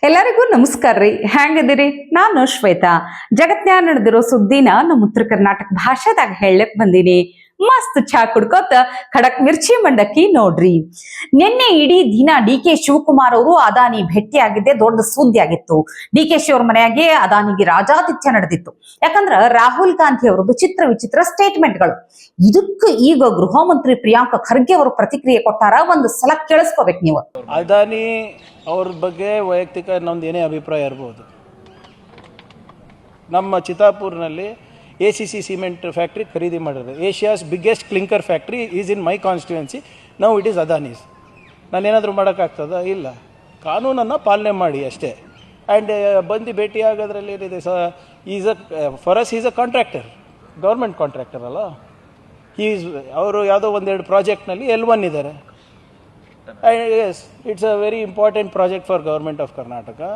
ಎಲ್ಲರಿಗೂ ನಮಸ್ಕಾರ ರೀ. ಹೆಂಗದಿರಿ? ನಾನು ಶ್ವೇತಾ. ಜಗತ್ನ್ಯಾಗ ನಡೆದಿರೋ ಸುದ್ದಿನ ನಮ್ಮ ಉತ್ತರ ಕರ್ನಾಟಕ ಭಾಷೆದಾಗ ಹೇಳಕ್ ಬಂದೀನಿ. ಮಸ್ತ್ ಚಾ ಕುಡ್ಕೋತ ಖಡಕ್ ಮಿರ್ಚಿ ಮಂಡಕ್ಕಿ ನೋಡ್ರಿ. ನಿನ್ನೆ ಇಡೀ ದಿನ ಡಿ ಕೆ ಶಿವಕುಮಾರ್ ಅವರು ಅದಾನಿ ಭೇಟಿಯಾಗಿದ್ದೆ ದೊಡ್ಡ ಸುದ್ದಿ ಆಗಿತ್ತು. ಡಿ ಕೆ ಶಿ ಅವ್ರ ಮನೆಯಾಗೆ ಅದಾನಿಗೆ ರಾಜಾತಿಥ್ಯ ನಡೆದಿತ್ತು. ಯಾಕಂದ್ರ ರಾಹುಲ್ ಗಾಂಧಿ ಅವರದ್ದು ಚಿತ್ರ ವಿಚಿತ್ರ ಸ್ಟೇಟ್ಮೆಂಟ್ಗಳು. ಇದಕ್ಕೆ ಈಗ ಗೃಹ ಮಂತ್ರಿ ಪ್ರಿಯಾಂಕ ಖರ್ಗೆ ಅವರು ಪ್ರತಿಕ್ರಿಯೆ ಕೊಟ್ಟಾರ. ಒಂದು ಸಲ ಕೇಳಿಸ್ಕೋಬೇಕು ನೀವು. ಅದಾನಿ ಅವ್ರ ಬಗ್ಗೆ ವೈಯಕ್ತಿಕ ನಮ್ದು ಏನೇ ಅಭಿಪ್ರಾಯ ಇರ್ಬೋದು. ನಮ್ಮ ಚಿತ್ತಾಪುರ್ನಲ್ಲಿ ACC ಸಿಮೆಂಟ್ ಫ್ಯಾಕ್ಟ್ರಿ ಖರೀದಿ ಮಾಡಿರೋದು. Asia's biggest clinker factory is in my constituency. Now it is Adani's. ನಾನೇನಾದರೂ ಮಾಡೋಕ್ಕಾಗ್ತದ? ಇಲ್ಲ. ಕಾನೂನನ್ನು ಪಾಲನೆ ಮಾಡಿ ಅಷ್ಟೇ. ಆ್ಯಂಡ್ ಬಂದು ಭೇಟಿ ಆಗೋದ್ರಲ್ಲಿ ಏನಿದೆ for us is a contractor, government contractor ಅಲ್ಲ. ಅವರು ಯಾವುದೋ ಒಂದೆರಡು ಪ್ರಾಜೆಕ್ಟ್ನಲ್ಲಿ L1 ಇದ್ದಾರೆ. Yes, it's a very important project for government of Karnataka.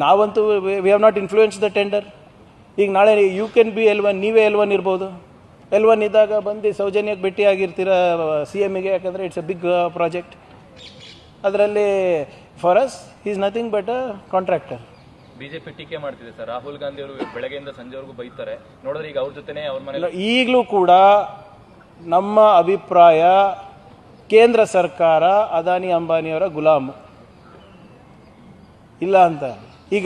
ನಾವಂತೂ we have not influenced the tender. ಈಗ ನಾಳೆ ಯು ಕ್ಯಾನ್ ಬಿ L1, ನೀವೇ L1 ಇರ್ಬೋದು. L1 ಇದ್ದಾಗ ಬಂದು ಸೌಜನ್ಯಕ್ಕೆ ಭೇಟಿ ಆಗಿರ್ತೀರ CMಗೆ, ಯಾಕಂದರೆ ಇಟ್ಸ್ ಅ ಬಿಗ್ ಪ್ರಾಜೆಕ್ಟ್. ಅದರಲ್ಲಿ for us is nothing but a contractor. BJP ಟೀಕೆ ಮಾಡ್ತಿದೆ ಸರ್. ರಾಹುಲ್ ಗಾಂಧಿ ಅವರು ಬೆಳಗ್ಗೆಯಿಂದ ಸಂಜೆವರೆಗೂ ಬೈತಾರೆ ನೋಡಿದ್ರೆ, ಈಗ ಅವ್ರ ಜೊತೆನೇ ಅವ್ರ ಮನೆ. ಈಗಲೂ ಕೂಡ ನಮ್ಮ ಅಭಿಪ್ರಾಯ, ಕೇಂದ್ರ ಸರ್ಕಾರ ಅದಾನಿ ಅಂಬಾನಿಯವರ ಗುಲಾಮ್ ಇಲ್ಲ ಅಂತ. ಈಗ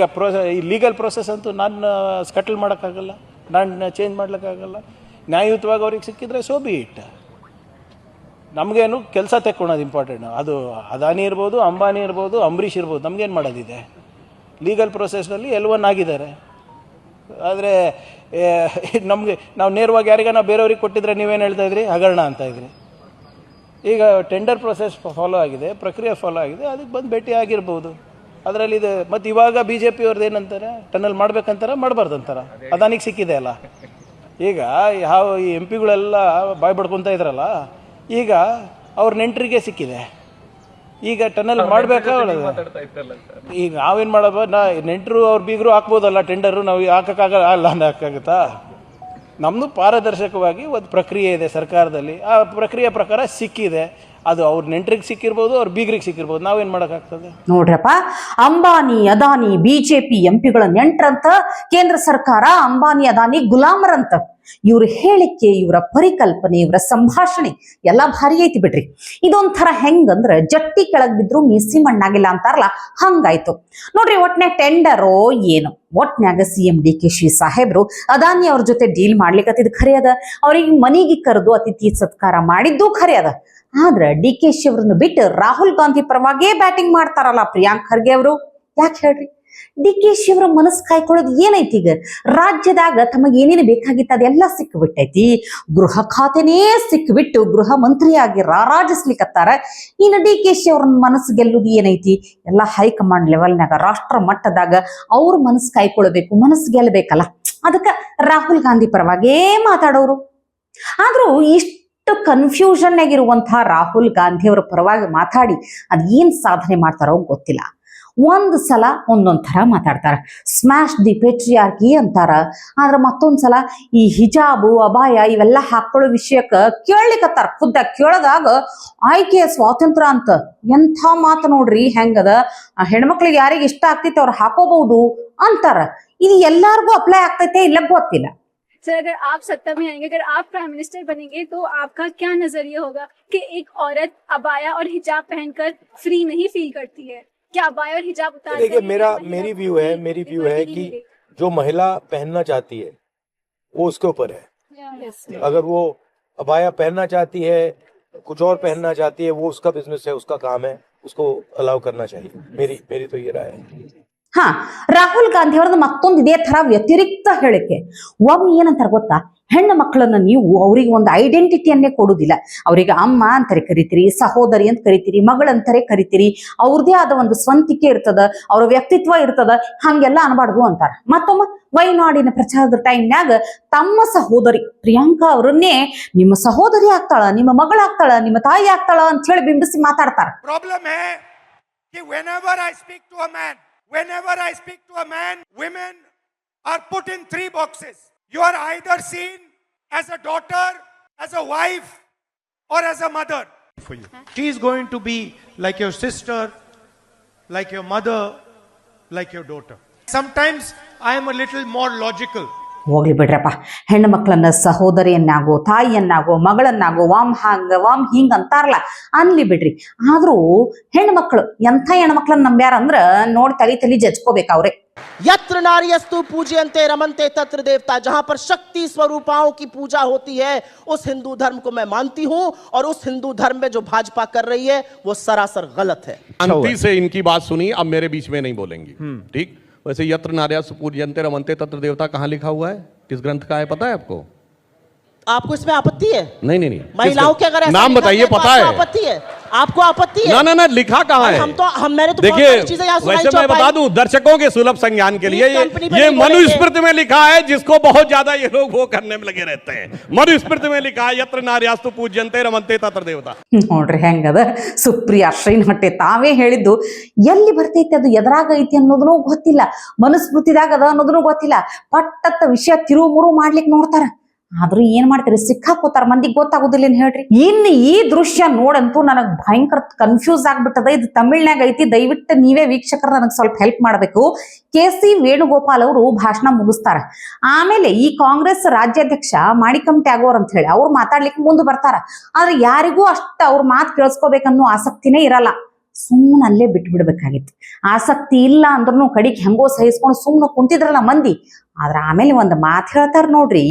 ಈ ಲೀಗಲ್ ಪ್ರೊಸೆಸ್ ಅಂತೂ ನಾನು ಸ್ಕಟಲ್ ಮಾಡೋಕ್ಕಾಗಲ್ಲ, ನಾನು ಚೇಂಜ್ ಮಾಡ್ಲಿಕ್ಕಾಗಲ್ಲ. ನ್ಯಾಯಯುತವಾಗಿ ಅವ್ರಿಗೆ ಸಿಕ್ಕಿದ್ರೆ ಸೋ ಬಿ ಇಟ್. ನಮಗೇನು ಕೆಲಸ ತೆಕ್ಕೊಳೋದು ಇಂಪಾರ್ಟೆಂಟ್. ಅದು ಅದಾನಿ ಇರ್ಬೋದು, ಅಂಬಾನಿ ಇರ್ಬೋದು, ಅಂಬರೀಷ್ ಇರ್ಬೋದು, ನಮಗೇನು ಮಾಡೋದಿದೆ. ಲೀಗಲ್ ಪ್ರೊಸೆಸ್ನಲ್ಲಿ L1 ಆಗಿದ್ದಾರೆ. ಆದರೆ ನಾವು ನೇರವಾಗಿ ಯಾರಿಗಾನ ಬೇರೆಯವ್ರಿಗೆ ಕೊಟ್ಟಿದ್ರೆ ನೀವೇನು ಹೇಳ್ತಾ ಇದ್ರಿ? ಹಗರಣ ಅಂತ ಇದ್ರಿ. ಈಗ ಟೆಂಡರ್ ಪ್ರೊಸೆಸ್ ಫಾಲೋ ಆಗಿದೆ, ಪ್ರಕ್ರಿಯೆ ಫಾಲೋ ಆಗಿದೆ, ಅದಕ್ಕೆ ಬಂದು ಭೇಟಿ ಆಗಿರ್ಬೋದು. ಅದರಲ್ಲಿ ಇದೆ. ಮತ್ತು ಇವಾಗ BJP ಅವ್ರದ್ದು ಏನಂತಾರೆ? ಟನಲ್ ಮಾಡ್ಬೇಕಂತಾರ, ಮಾಡಬಾರ್ದು ಅಂತಾರ. ಅದಾನಿಗೆ ಸಿಕ್ಕಿದೆ ಅಲ್ಲ. ಈಗ ಯಾವ ಈ MP ಗಳೆಲ್ಲ ಬಾಯ್ ಬಡ್ಕೊತಾ ಇದ್ರಲ್ಲ, ಈಗ ಅವ್ರ ನೆಂಟರಿಗೆ ಸಿಕ್ಕಿದೆ. ಈಗ ಟನಲ್ ಮಾಡಬೇಕಾ? ಈಗ ನಾವೇನು ಮಾಡಬ ನೆಂಟರು ಅವ್ರ ಬೀಗರು ಹಾಕ್ಬೋದಲ್ಲ ಟೆಂಡರು, ನಾವು ಹಾಕೋಕ್ಕಾಗಲ್ಲ ಅಲ್ಲ ಹಾಕಾಗುತ್ತಾ? ನಮ್ಮದು ಪಾರದರ್ಶಕವಾಗಿ ಒಂದು ಪ್ರಕ್ರಿಯೆ ಇದೆ ಸರ್ಕಾರದಲ್ಲಿ. ಆ ಪ್ರಕ್ರಿಯೆ ಪ್ರಕಾರ ಸಿಕ್ಕಿದೆ. ಅದು ಅವ್ರ ನೆಂಟ್ರಿಗೆ ಸಿಕ್ಕಿರ್ಬೋದು, ಅವ್ರ ಬೀಗ್ರಿಗೆ ಸಿಕ್ಕಿರ್ಬೋದು. ನಾವೇನು ಮಾಡೋಕ್ಕಾಗ್ತದೆ? ನೋಡ್ರಪ್ಪ, ಅಂಬಾನಿ ಅದಾನಿ BJP MP ಗಳ ನೆಂಟ್ರಂತ, ಕೇಂದ್ರ ಸರ್ಕಾರ ಅಂಬಾನಿ ಅದಾನಿ ಗುಲಾಮರಂತ. ಇವ್ರ ಹೇಳಿಕೆ, ಇವರ ಪರಿಕಲ್ಪನೆ, ಇವರ ಸಂಭಾಷಣೆ ಎಲ್ಲ ಭಾರಿ ಐತಿ ಬಿಡ್ರಿ. ಇದೊಂಥರ ಹೆಂಗಂದ್ರ ಜಟ್ಟಿ ಕೆಳಗ್ ಬಿದ್ರು ಮೀಸಿ ಮಣ್ಣಾಗಿಲ್ಲ ಅಂತಾರಲ್ಲ, ಹಂಗಾಯ್ತು ನೋಡ್ರಿ. ಒಟ್ನ್ಯಾಗ ಟೆಂಡರೋ ಏನು, ಒಟ್ನ್ಯಾಗ CM DK ಶಿ ಸಾಹೇಬ್ರು ಅದಾನಿ ಅವ್ರ ಜೊತೆ ಡೀಲ್ ಮಾಡ್ಲಿಕ್ಕತ್ತಿದ್ ಖರೆ ಅದ. ಅವ್ರಿಗೆ ಮನೆಗೆ ಕರೆದು ಅತಿಥಿ ಸತ್ಕಾರ ಮಾಡಿದ್ದು ಖರೆ ಅದ. ಆದ್ರ DK ಶಿ ಅವ್ರನ್ನ ಬಿಟ್ಟು ರಾಹುಲ್ ಗಾಂಧಿ ಪರವಾಗೇ ಬ್ಯಾಟಿಂಗ್ ಮಾಡ್ತಾರಲ್ಲ ಪ್ರಿಯಾಂಕ್ ಖರ್ಗೆ ಅವರು. ಯಾಕೆ ಹೇಳ್ರಿ? DK ಶಿ ಅವರ ಮನಸ್ಸು ಕಾಯ್ಕೊಳ್ಳೋದು ಏನೈತಿ? ಈಗ ರಾಜ್ಯದಾಗ ತಮಗೆ ಏನೇನು ಬೇಕಾಗಿತ್ತು ಅದೆಲ್ಲ ಸಿಕ್ಬಿಟ್ಟೈತಿ. ಗೃಹ ಖಾತೆನೇ ಸಿಕ್ಬಿಟ್ಟು ಗೃಹ ಮಂತ್ರಿಯಾಗಿ ರಾರಾಜಿಸ್ಲಿಕ್ಕತ್ತಾರ. ಇನ್ನು DK ಶಿ ಅವ್ರ ಮನಸ್ಸು ಗೆಲ್ಲುದು ಏನೈತಿ? ಎಲ್ಲ ಹೈಕಮಾಂಡ್ ಲೆವೆಲ್ನಾಗ, ರಾಷ್ಟ್ರ ಮಟ್ಟದಾಗ ಅವ್ರ ಮನಸ್ಸು ಕಾಯ್ಕೊಳ್ಬೇಕು, ಮನಸ್ಸು ಗೆಲ್ಲಬೇಕಲ್ಲ. ಅದಕ್ಕೆ ರಾಹುಲ್ ಗಾಂಧಿ ಪರವಾಗೇ ಮಾತಾಡೋರು. ಆದ್ರೂ ಇಷ್ಟು ಕನ್ಫ್ಯೂಷನ್ ಆಗಿರುವಂತಹ ರಾಹುಲ್ ಗಾಂಧಿ ಅವರ ಪರವಾಗಿ ಮಾತಾಡಿ ಅದ್ ಏನ್ ಸಾಧನೆ ಮಾಡ್ತಾರೋ ಗೊತ್ತಿಲ್ಲ. ಒಂದ್ ಸಲ ಒಂದೊಂದ್ ಥರ ಮಾತಾಡ್ತಾರ. ಸ್ಮ್ಯಾಶ್ ದಿ ಪೇಟ್ರಿಯಾರ್ಕಿ ಅಂತಾರ. ಆದ್ರೆ ಮತ್ತೊಂದ್ಸಲ ಈ ಹಿಜಾಬು, ಅಬಾಯ ಇವೆಲ್ಲ ಹಾಕೊಳ್ಳೋ ವಿಷಯಕ್ಕ ಕೇಳಲಿಕ್ಕತ್ತಾರ. ಖುದ್ದ ಕೇಳದಾಗ ಆಯ್ಕೆಯ ಸ್ವಾತಂತ್ರ್ಯ ಅಂತ. ಎಂಥ ಮಾತು ನೋಡ್ರಿ ಹೆಂಗದ. ಹೆಣ್ಮಕ್ಳಿಗೆ ಯಾರಿಗೆ ಇಷ್ಟ ಆಗ್ತೈತೆ ಅವ್ರು ಹಾಕೋಬಹುದು ಅಂತಾರ. ಇದು ಎಲ್ಲಾರ್ಗೂ ಅಪ್ಲೈ ಆಗ್ತೈತೆ ಇಲ್ಲ ಗೊತ್ತಿಲ್ಲ. सर, अगर आप सत्ता में आएंगे, अगर आप प्राइम मिनिस्टर बनेंगे, तो आपका क्या नजरिया होगा कि एक औरत अबाया और हिजाब पहनकर फ्री नहीं फील करती है? क्या अबाया और हिजाब उतार? देखिए, मेरी व्यू है कि जो महिला पहनना चाहती है वो उसके ऊपर है. अगर वो अबाया पहनना चाहती है, कुछ और पहनना चाहती है, वो उसका बिजनेस है, उसका काम है, उसको अलाउ करना चाहिए. मेरी तो ये राय है. ಹಾ, ರಾಹುಲ್ ಗಾಂಧಿ ಅವ್ರದ್ದು ಮತ್ತೊಂದು ಇದೇ ತರ ವ್ಯತಿರಿಕ್ತ ಹೇಳಿಕೆ. ಒಮ್ಮೆ ಏನಂತಾರ ಗೊತ್ತಾ? ಹೆಣ್ಣು ಮಕ್ಕಳನ್ನ ನೀವು ಅವ್ರಿಗೆ ಒಂದು ಐಡೆಂಟಿಟಿಯನ್ನೇ ಕೊಡುದಿಲ್ಲ. ಅವ್ರಿಗೆ ಅಮ್ಮ ಅಂತಾರೆ ಕರಿತೀರಿ, ಸಹೋದರಿ ಅಂತ ಕರಿತೀರಿ, ಮಗಳಂತಾರೆ ಕರಿತೀರಿ. ಅವ್ರದೇ ಆದ ಒಂದು ಸ್ವಂತಿಕೆ ಇರ್ತದ, ಅವ್ರ ವ್ಯಕ್ತಿತ್ವ ಇರ್ತದ. ಹಂಗೆಲ್ಲ ಅನ್ಬಾರ್ದು ಅಂತಾರ. ಮತ್ತೊಮ್ಮೆ ವೈನಾಡಿನ ಪ್ರಚಾರದ ಟೈಮ್ನಾಗ ತಮ್ಮ ಸಹೋದರಿ ಪ್ರಿಯಾಂಕಾ ಅವರನ್ನೇ ನಿಮ್ಮ ಸಹೋದರಿ ಆಗ್ತಾಳ, ನಿಮ್ಮ ಮಗಳಾಗ್ತಾಳ, ನಿಮ್ಮ ತಾಯಿ ಆಗ್ತಾಳ ಅಂತ ಹೇಳಿ ಬಿಂಬಿಸಿ ಮಾತಾಡ್ತಾರ. Whenever I speak to a man, women are put in 3 boxes. You are either seen as a daughter, as a wife, or as a mother. For you, she is going to be like your sister, like your mother, like your daughter. Sometimes I am a little more logical. ಹೋಗ್ಲಿ ಬಿಡ್ರಪ್ಪ, ಹೆಣ್ಣು ಮಕ್ಕಳನ್ನ ಸಹೋದರಿಯನ್ನಾಗೋ ತಾಯಿಯನ್ನಾಗೋ ಮಗಳನ್ನಾಗೋ warm ಹಿಂಗ್ ಅಂತಾರಲ್ಲ, ಅನ್ಲಿ ಬಿಡ್ರಿ. ಆದ್ರೂ ಹೆಣ್ಣು ಮಕ್ಕಳು ಎಂಥ ಹೆಣ್ಣು ಮಕ್ಕಳನ್ನ ನಂಬ್ಯಾರಂದ್ರ ನೋಡಿ ತಲಿ ಜಜ್ಕೋಬೇಕು ಅವ್ರೆ. यत्र नार्यस्तु पूज्यन्ते रमन्ते तत्र देवता, जहां पर शक्ति स्वरूपाओं की पूजा होती है उस हिंदू धर्म को मैं मानती हूं, और उस हिंदू धर्म में जो भाजपा कर रही है वो सरासर गलत है. शांति से इनकी बात सुनी, अब मेरे बीच में नहीं बोलेंगी, ठीक? वैसे यत्र नार्यस्तु पूज्यन्ते रमन्ते तत्र देवता कहाँ लिखा हुआ है, किस ग्रंथ का है, पता है आपको? आपको इसमें आपत्ति है? नहीं, महिलाओं के अगर नाम बताइए, पता है? आपत्ति है? आपको आपत्ति है? ना लिखा कहाँ है? मैंने तो देखिए, वैसे मैं बता दूं दर्शकों के सुलभ संज्ञान के लिए, ये मनुस्मृति में लिखा है, जिसको बहुत ज्यादा ये लोग वो करने में लगे रहते हैं. मनुस्मृति में लिखा है यत्र नार्यस्तु पूज्यन्ते रमन्ते तत्र देवता. ನೋಡ್ರಿ ಹೆಂಗದ ಸುಪ್ರಿಯಾ ಶ್ರೀನಹಟ್ಟೆ ತಾವೇ ಹೇಳಿದ್ದು. ಎಲ್ಲಿ ಬರ್ತೈತಿ ಅದು, ಎದ್ರಾಗ ಐತಿ ಅನ್ನೋದನ್ನೂ ಗೊತ್ತಿಲ್ಲ, ಮನುಸ್ಮೃತಿದಾಗ ಅದ ಅನ್ನೋದನ್ನೂ ಗೊತ್ತಿಲ್ಲ. ಪಟ್ಟತ್ತ ವಿಷಯ ತಿರುಮುರು ಮಾಡ್ಲಿಕ್ಕೆ ನೋಡ್ತಾರ. ಆದ್ರೂ ಏನ್ ಮಾಡ್ತೀರಿ, ಸಿಕ್ಕಾಕೋತಾರ, ಮಂದಿಗೆ ಗೊತ್ತಾಗುದಿಲ್ಲ ಏನ್ ಹೇಳ್ರಿ. ಇನ್ನು ಈ ದೃಶ್ಯ ನೋಡಂತೂ ನನಗ್ ಭಯಂಕರ ಕನ್ಫ್ಯೂಸ್ ಆಗ್ಬಿಟ್ಟದ. ಇದು ತಮಿಳ್ನಾಗ ಐತಿ, ದಯವಿಟ್ಟು ನೀವೇ ವೀಕ್ಷಕರು ನನಗೆ ಸ್ವಲ್ಪ ಹೆಲ್ಪ್ ಮಾಡಬೇಕು. KC ವೇಣುಗೋಪಾಲ್ ಅವರು ಭಾಷಣ ಮುಗಿಸ್ತಾರ. ಆಮೇಲೆ ಈ ಕಾಂಗ್ರೆಸ್ ರಾಜ್ಯಾಧ್ಯಕ್ಷ ಮಾಣಿಕಂ ಟ್ಯಾಗೋರ್ ಅಂತ ಹೇಳಿ ಅವ್ರು ಮಾತಾಡ್ಲಿಕ್ಕೆ ಮುಂದೆ ಬರ್ತಾರ. ಆದ್ರೆ ಯಾರಿಗೂ ಅಷ್ಟ ಅವ್ರ ಮಾತು ಕೇಳಿಸ್ಕೋಬೇಕನ್ನೋ ಆಸಕ್ತಿನೇ ಇರಲ್ಲ. ಸುಮ್ಮನೆ ಅಲ್ಲೇ ಬಿಟ್ಬಿಡ್ಬೇಕಾಗಿತ್ತು. ಆಸಕ್ತಿ ಇಲ್ಲ ಅಂದ್ರೂ ಕಡಿಗೆ ಹೆಂಗೋ ಸಹಿಸ್ಕೊಂಡು ಸುಮ್ಮನೆ ಕುಂತಿದ್ರಲ್ಲ ಮಂದಿ. ಆದ್ರ ಆಮೇಲೆ ಒಂದು ಮಾತು ಹೇಳ್ತಾರ ನೋಡ್ರಿ,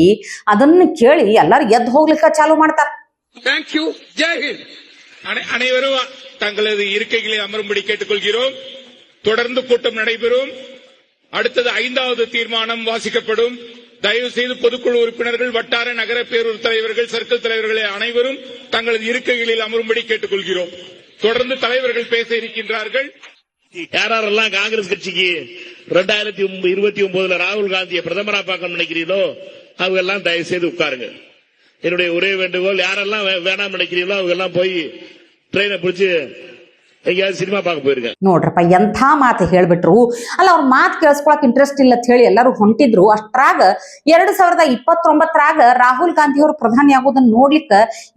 ಅದನ್ನು ಕೇಳಿ ಎಲ್ಲಾರು ಎದ್ದು ಹೋಗ್ಲಿಕ್ಕ ಚಾಲು ಮಾಡ್ತಾರ. Thank you, Jai Hind. அனைவரும் தங்களது இருக்கைகளை அமரும்படி கேட்டுக்கொள்கிறோம். தொடர்ந்து கூட்டம் நடைபெறும். அடுத்தது 5வது தீர்மானம் வாசிக்கப்படும். தயவு செய்து பொதுக்குழு உறுப்பினர்கள், வட்டார நகர பேரூர் தலைவர்கள், சர்க்கிள் தலைவர்களை அனைவரும் தங்களது இருக்கைகளில் அமரும்படி கேட்டுக்கொள்கிறோம். தொடர்ந்து தலைவர்கள் பேச இருக்கின்றார்கள். யாரெல்லாம் காங்கிரஸ் கட்சிக்கு 2029 ராகுல் காந்தியை பிரதமரா பார்க்க நினைக்கிறீங்களோ அவங்க எல்லாம் தயவு செய்து உட்காருங்க. என்னுடைய ஒரே வேண்டுகோள், யாரெல்லாம் வேணாம் நினைக்கிறீங்களோ அவங்க எல்லாம் போய் ட்ரெயினை பிடிச்சு எங்கேயாவது ಸಿನಿಮಾ பார்க்க போயிருங்க. ನೋಡ್ರಪ್ಪ ಎಂಥ ಮಾತು ಹೇಳ್ಬಿಟ್ರು. ಅಲ್ಲ, ಅವ್ರ ಮಾತು ಕೇಳಿಸ್ಕೊಳಕ್ ಇಂಟ್ರೆಸ್ಟ್ ಇಲ್ಲ ಅಂತ ಹೇಳಿ ಎಲ್ಲರೂ ಹೊಂಟಿದ್ರು. ಅಷ್ಟ್ರಾಗ 2029 ರಾಹುಲ್ ಗಾಂಧಿ ಅವರು ಪ್ರಧಾನಿ ಆಗೋದನ್ನ ನೋಡ್ಲಿಕ್ಕ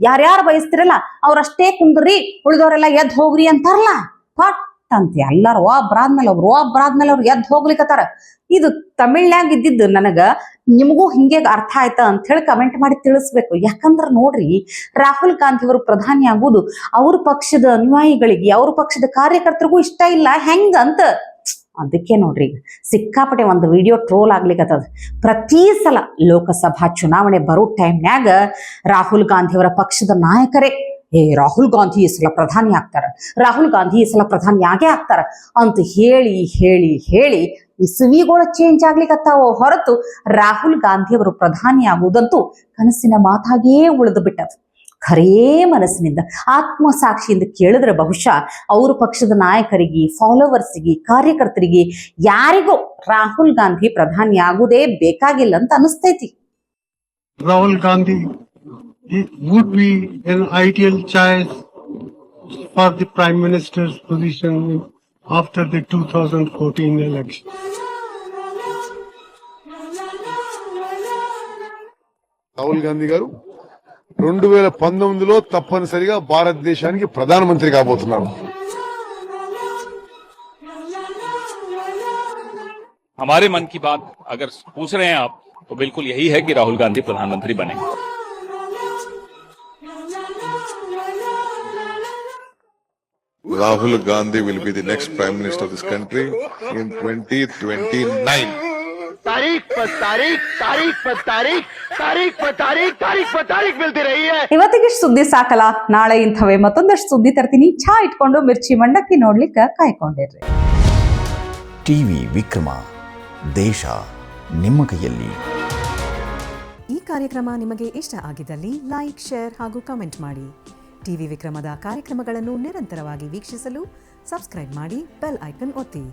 ಯಾರ್ಯಾರು ಬಯಸ್ತಿರಲ್ಲ ಅವ್ರಷ್ಟೇ ಕುಂದ್ರಿ, ಉಳಿದವರೆಲ್ಲ ಎದ್ದು ಹೋಗ್ರಿ ಅಂತಾರಲ್ಲ. ಪಟ್ ಅಂತ ಎಲ್ಲಾರು ಒಬ್ರಾದ್ಮೇಲೆ ಅವ್ರು ಎದ್ದು ಹೋಗ್ಲಿಕ್ಕತ್ತಾರ. ಇದು ತಮಿಳ್ನಾಗ ಇದ್ದಿದ್ದು ನನಗ ನಿಮಗೂ ಹಿಂಗೆ ಅರ್ಥ ಆಯ್ತಾ ಅಂತ ಹೇಳಿ ಕಮೆಂಟ್ ಮಾಡಿ ತಿಳಿಸ್ಬೇಕು. ಯಾಕಂದ್ರ ನೋಡ್ರಿ, ರಾಹುಲ್ ಗಾಂಧಿ ಅವರು ಪ್ರಧಾನಿ ಆಗುದು ಅವ್ರ ಪಕ್ಷದ ಅನುಯಾಯಿಗಳಿಗೆ, ಅವ್ರ ಪಕ್ಷದ ಕಾರ್ಯಕರ್ತರಿಗೂ ಇಷ್ಟ ಇಲ್ಲ ಹೆಂಗಂತ. ಅದಕ್ಕೆ ನೋಡ್ರಿ ಈಗ ಸಿಕ್ಕಾಪಟ್ಟೆ ಒಂದು ವಿಡಿಯೋ ಟ್ರೋಲ್ ಆಗ್ಲಿಕ್ಕತ್ತದ. ಪ್ರತಿ ಸಲ ಲೋಕಸಭಾ ಚುನಾವಣೆ ಬರೋ ಟೈಮ್ನ್ಯಾಗ ರಾಹುಲ್ ಗಾಂಧಿ ಅವರ ಪಕ್ಷದ ನಾಯಕರೇ ರಾಹುಲ್ ಗಾಂಧಿ ಈ ಸಲ ಪ್ರಧಾನಿ ಆಗ್ತಾರ, ರಾಹುಲ್ ಗಾಂಧಿ ಈ ಸಲ ಪ್ರಧಾನಿ ಆಗೇ ಆಗ್ತಾರ ಅಂತ ಹೇಳಿ ಹೇಳಿ ಹೇಳಿ ಇಸವಿಗಳು ಚೇಂಜ್ ಆಗ್ಲಿಕ್ಕತ್ತಾವ ಹೊರತು ರಾಹುಲ್ ಗಾಂಧಿ ಅವರು ಪ್ರಧಾನಿ ಆಗುವುದಂತೂ ಕನಸಿನ ಮಾತಾಗೇ ಉಳಿದು ಬಿಟ್ಟದ. ಖರೇ ಮನಸ್ಸಿನಿಂದ ಆತ್ಮಸಾಕ್ಷಿಯಿಂದ ಕೇಳಿದ್ರೆ ಬಹುಶಃ ಅವ್ರ ಪಕ್ಷದ ನಾಯಕರಿಗೆ, ಫಾಲೋವರ್ಸಿಗೆ, ಕಾರ್ಯಕರ್ತರಿಗೆ ಯಾರಿಗೂ ರಾಹುಲ್ ಗಾಂಧಿ ಪ್ರಧಾನಿ ಆಗುವುದೇ ಬೇಕಾಗಿಲ್ಲ ಅಂತ ಅನಿಸ್ತೈತಿ. Rahul Gandhi would be an ideal choice for the Prime Minister's position after the 2014 election. Rahul Gandhi గారు 2019లో తప్పనిసరిగా భారతదేశానికి ప్రధానమంత్రి కాబోతున్నారు. हमारे मन की बात अगर पूछ रहे हैं आप, तो बिल्कुल यही है कि राहुल गांधी प्रधानमंत्री बने. Rahul Gandhi will be the next Prime Minister of this country in 2029. तारीख मिलती रही है. ಇವತ್ತಿಗಿಷ್ಟು ಸುದ್ದಿ ಸಾಕಲ್ಲ, ನಾಳೆ ಇಂಥವೇ ಮತ್ತೊಂದಷ್ಟು ಸುದ್ದಿ ತರ್ತೀನಿ. ಚಾ ಇಟ್ಕೊಂಡು ಮಿರ್ಚಿ ಮಂಡಕ್ಕಿ ನೋಡ್ಲಿಕ್ಕೆ ಕಾಯ್ಕೊಂಡಿರ್ರಿ. ಟಿವಿ ವಿಕ್ರಮ, ದೇಶ ನಿಮ್ಮ ಕೈಯಲ್ಲಿ. ಈ ಕಾರ್ಯಕ್ರಮ ನಿಮಗೆ ಇಷ್ಟ ಆಗಿದ್ದಲ್ಲಿ ಲೈಕ್, ಶೇರ್ ಹಾಗೂ ಕಮೆಂಟ್ ಮಾಡಿ. ಟಿವಿ ವಿಕ್ರಮದ ಕಾರ್ಯಕ್ರಮಗಳನ್ನು ನಿರಂತರವಾಗಿ ವೀಕ್ಷಿಸಲು ಸಬ್ಸ್ಕ್ರೈಬ್ ಮಾಡಿ, ಬೆಲ್ ಐಕನ್ ಒತ್ತಿ.